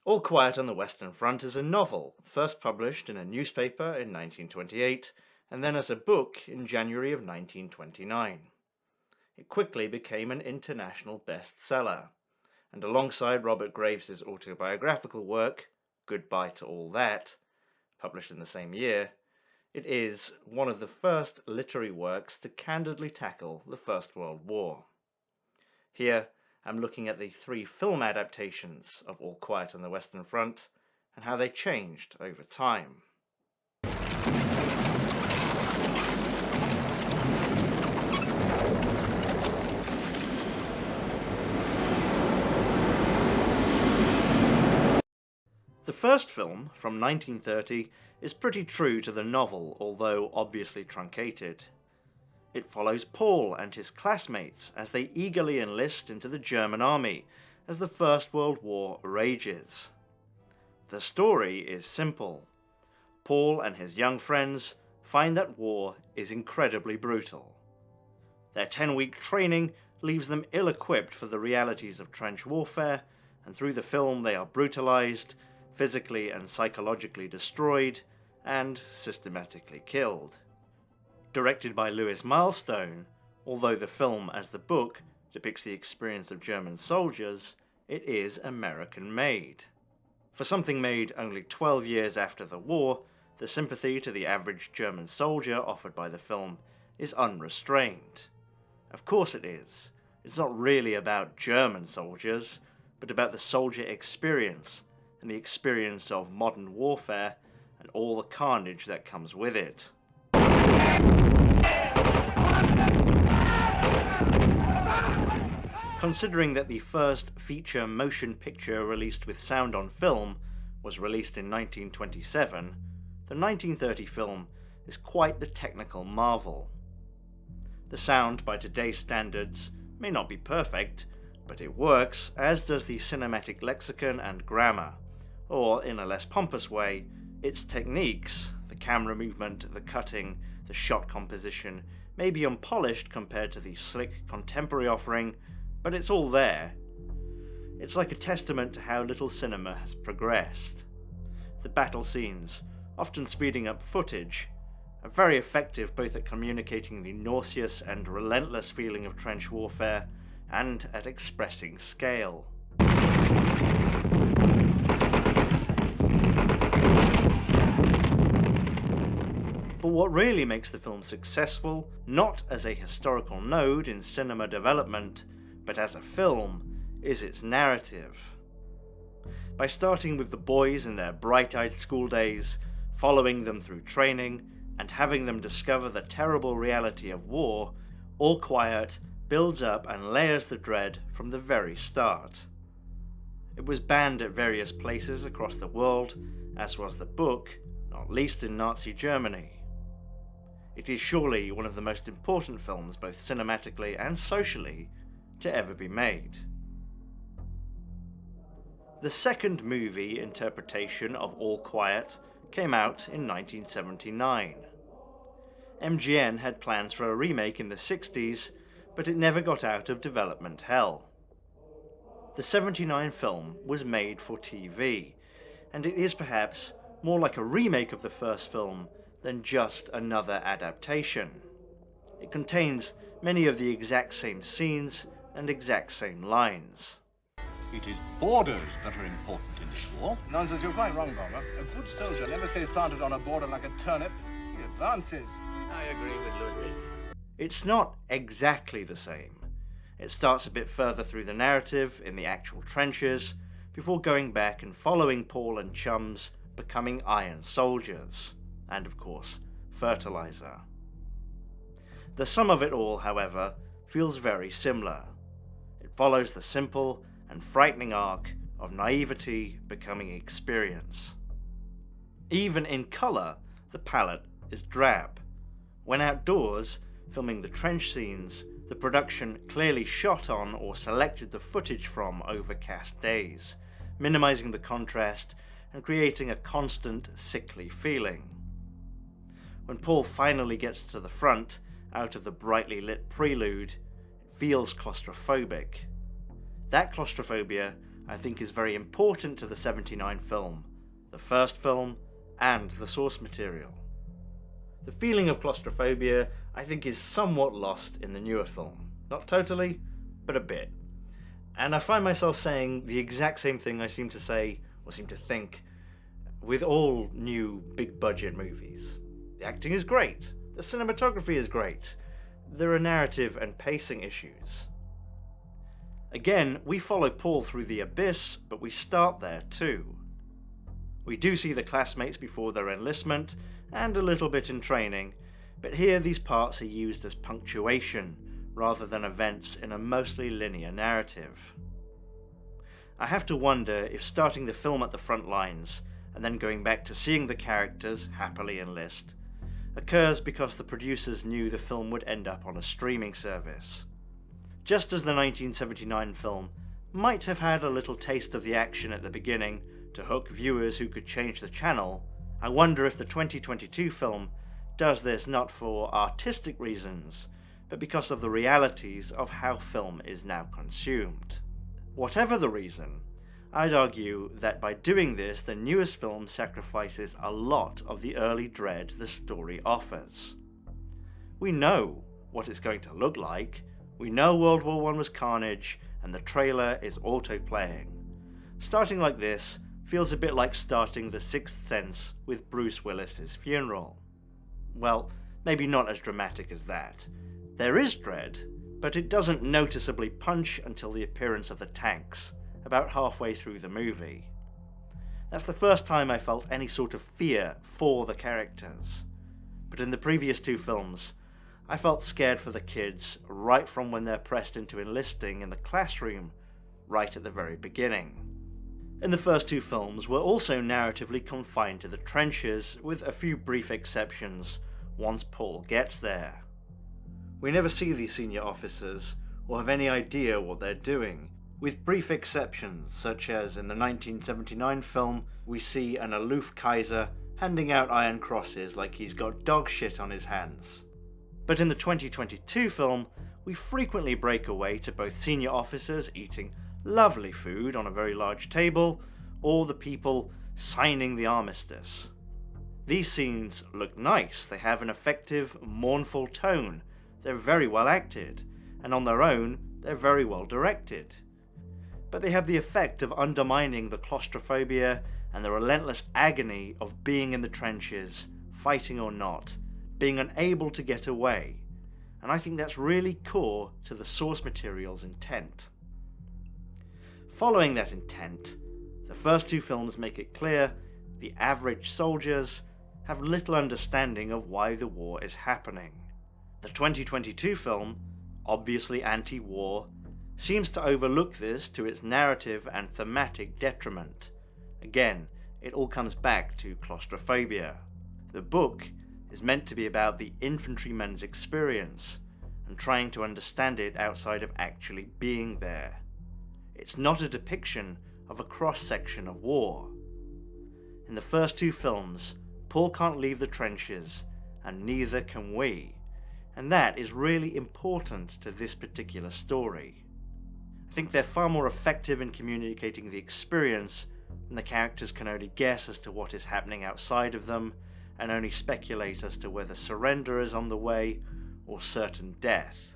All Quiet on the Western Front is a novel, first published in a newspaper in 1928, and then as a book in January of 1929. It quickly became an international bestseller, and alongside Robert Graves' autobiographical work, Goodbye to All That, published in the same year, it is one of the first literary works to candidly tackle the First World War. Here, I'm looking at the 3 film adaptations of All Quiet on the Western Front and how they changed over time. The first film, from 1930, is pretty true to the novel, although obviously truncated. It follows Paul and his classmates as they eagerly enlist into the German army as the First World War rages. The story is simple. Paul and his young friends find that war is incredibly brutal. Their 10-week training leaves them ill-equipped for the realities of trench warfare, and through the film they are brutalized, physically and psychologically destroyed, and systematically killed. Directed by Louis Milestone, although the film, as the book, depicts the experience of German soldiers, it is American-made. For something made only 12 years after the war, the sympathy to the average German soldier offered by the film is unrestrained. Of course it is. It's not really about German soldiers, but about the soldier experience, and the experience of modern warfare, and all the carnage that comes with it. Considering that the first feature motion picture released with sound on film was released in 1927, the 1930 film is quite the technical marvel. The sound, by today's standards, may not be perfect, but it works, as does the cinematic lexicon and grammar, or, in a less pompous way, its techniques, the camera movement, the cutting, the shot composition, may be unpolished compared to the slick contemporary offering, but it's all there. It's like a testament to how little cinema has progressed. The battle scenes, often speeding up footage, are very effective both at communicating the nauseous and relentless feeling of trench warfare and at expressing scale. But what really makes the film successful, not as a historical node in cinema development, but as a film, is its narrative. By starting with the boys in their bright-eyed school days, following them through training, and having them discover the terrible reality of war, All Quiet builds up and layers the dread from the very start. It was banned at various places across the world, as was the book, not least in Nazi Germany. It is surely one of the most important films, both cinematically and socially, to ever be made. The second movie interpretation of All Quiet came out in 1979. MGM had plans for a remake in the 60s, but it never got out of development hell. The 79 film was made for TV, and it is perhaps more like a remake of the first film than just another adaptation. It contains many of the exact same scenes and exact same lines. It is borders that are important in this war. Nonsense, you're quite wrong, Bomber. A good soldier never stays planted on a border like a turnip. He advances. I agree with Ludwig. It's not exactly the same. It starts a bit further through the narrative, in the actual trenches, before going back and following Paul and chums becoming Iron Soldiers, and of course, fertilizer. The sum of it all, however, feels very similar. It follows the simple and frightening arc of naivety becoming experience. Even in colour, the palette is drab. When outdoors, filming the trench scenes, the production clearly shot on or selected the footage from overcast days, minimising the contrast and creating a constant sickly feeling. When Paul finally gets to the front, out of the brightly lit prelude, it feels claustrophobic. That claustrophobia I think is very important to the 79 film, the first film, and the source material. The feeling of claustrophobia, I think, is somewhat lost in the newer film. Not totally, but a bit. And I find myself saying the exact same thing I seem to say, or seem to think, with all new big-budget movies. The acting is great, the cinematography is great, there are narrative and pacing issues. Again, we follow Paul through the abyss, but we start there too. We do see the classmates before their enlistment, and a little bit in training, but here these parts are used as punctuation, rather than events in a mostly linear narrative. I have to wonder if starting the film at the front lines, and then going back to seeing the characters happily enlist, occurs because the producers knew the film would end up on a streaming service. Just as the 1979 film might have had a little taste of the action at the beginning to hook viewers who could change the channel, I wonder if the 2022 film does this not for artistic reasons, but because of the realities of how film is now consumed. Whatever the reason, I'd argue that by doing this, the newest film sacrifices a lot of the early dread the story offers. We know what it's going to look like. We know World War I was carnage, and the trailer is auto-playing. Starting like this feels a bit like starting The Sixth Sense with Bruce Willis's funeral. Well, maybe not as dramatic as that. There is dread, but it doesn't noticeably punch until the appearance of the tanks, about halfway through the movie. That's the first time I felt any sort of fear for the characters. But in the previous two films, I felt scared for the kids right from when they're pressed into enlisting in the classroom, right at the very beginning. In the first two films, we're also narratively confined to the trenches, with a few brief exceptions once Paul gets there. We never see these senior officers, or have any idea what they're doing, with brief exceptions, such as in the 1979 film, we see an aloof Kaiser handing out iron crosses like he's got dog shit on his hands. But in the 2022 film, we frequently break away to both senior officers eating lovely food on a very large table, or the people signing the armistice. These scenes look nice, they have an effective, mournful tone, they're very well acted, and on their own, they're very well directed. But they have the effect of undermining the claustrophobia and the relentless agony of being in the trenches, fighting or not, being unable to get away, and I think that's really core to the source material's intent. Following that intent, the first two films make it clear the average soldiers have little understanding of why the war is happening. The 2022 film, obviously anti-war, seems to overlook this to its narrative and thematic detriment. Again, it all comes back to claustrophobia. The book is meant to be about the infantryman's experience and trying to understand it outside of actually being there. It's not a depiction of a cross-section of war. In the first two films, Paul can't leave the trenches, and neither can we, and that is really important to this particular story. I think they're far more effective in communicating the experience when the characters can only guess as to what is happening outside of them, and only speculate as to whether surrender is on the way or certain death.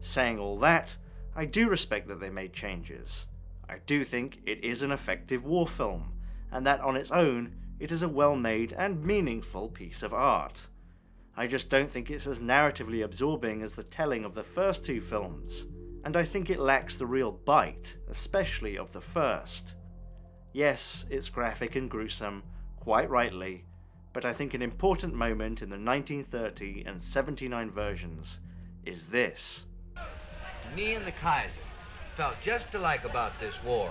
Saying all that, I do respect that they made changes. I do think it is an effective war film, and that on its own, it is a well-made and meaningful piece of art. I just don't think it's as narratively absorbing as the telling of the first two films, and I think it lacks the real bite, especially of the first. Yes, it's graphic and gruesome, quite rightly, but I think an important moment in the 1930 and 79 versions is this. Me and the Kaiser felt just alike about this war.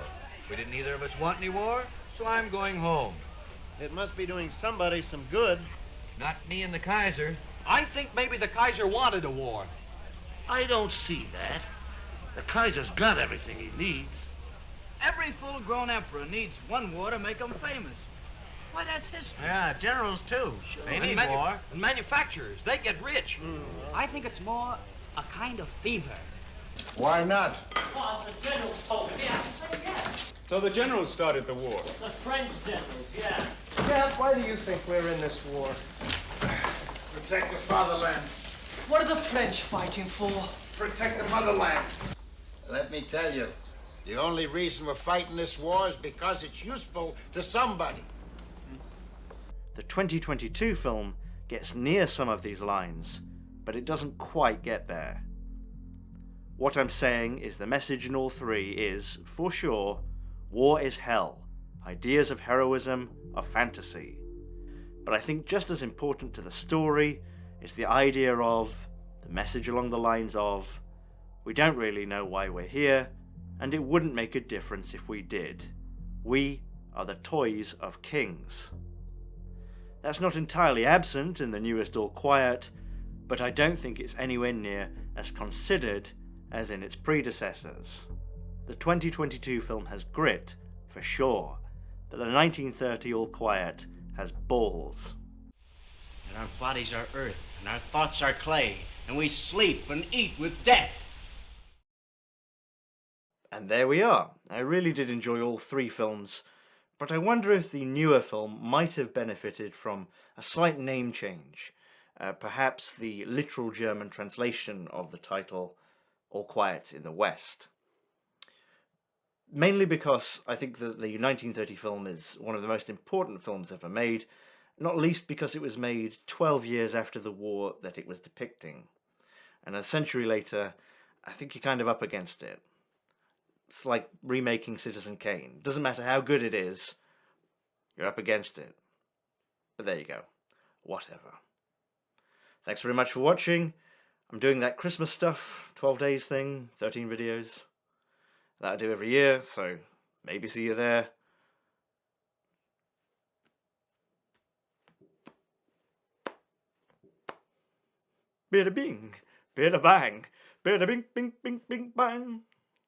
We didn't either of us want any war, so I'm going home. It must be doing somebody some good. Not me and the Kaiser. I think maybe the Kaiser wanted a war. I don't see that. The Kaiser's got everything he needs. Every full-grown emperor needs one war to make him famous. Why, that's history. Yeah, generals too. Sure. They need war. And manufacturers, they get rich. I think it's more a kind of fever. Why not? Well, the general told me I have to say yes. So the generals started the war. The French generals, yeah. Yeah, why do you think we're in this war? Protect the fatherland. What are the French fighting for? Protect the motherland. Let me tell you, the only reason we're fighting this war is because it's useful to somebody. The 2022 film gets near some of these lines, but it doesn't quite get there. What I'm saying is the message in all three is, for sure, war is hell. Ideas of heroism are fantasy. But I think just as important to the story is the idea of, the message along the lines of, we don't really know why we're here, and it wouldn't make a difference if we did. We are the toys of kings. That's not entirely absent in the newest All Quiet, but I don't think it's anywhere near as considered as in its predecessors. The 2022 film has grit, for sure, but the 1930 All Quiet has balls. And our bodies are earth, and our thoughts are clay, and we sleep and eat with death. And there we are. I really did enjoy all three films, but I wonder if the newer film might have benefited from a slight name change. Perhaps the literal German translation of the title, All Quiet in the West. Mainly because I think that the 1930 film is one of the most important films ever made, not least because it was made 12 years after the war that it was depicting. And a century later, I think you're kind of up against it. It's like remaking Citizen Kane. Doesn't matter how good it is, you're up against it. But there you go. Whatever. Thanks very much for watching. I'm doing that Christmas stuff, 12 days thing, 13 videos. That I do every year, so maybe see you there. Bada bing, bada bang, bada bing, bing, bing, bing, bang.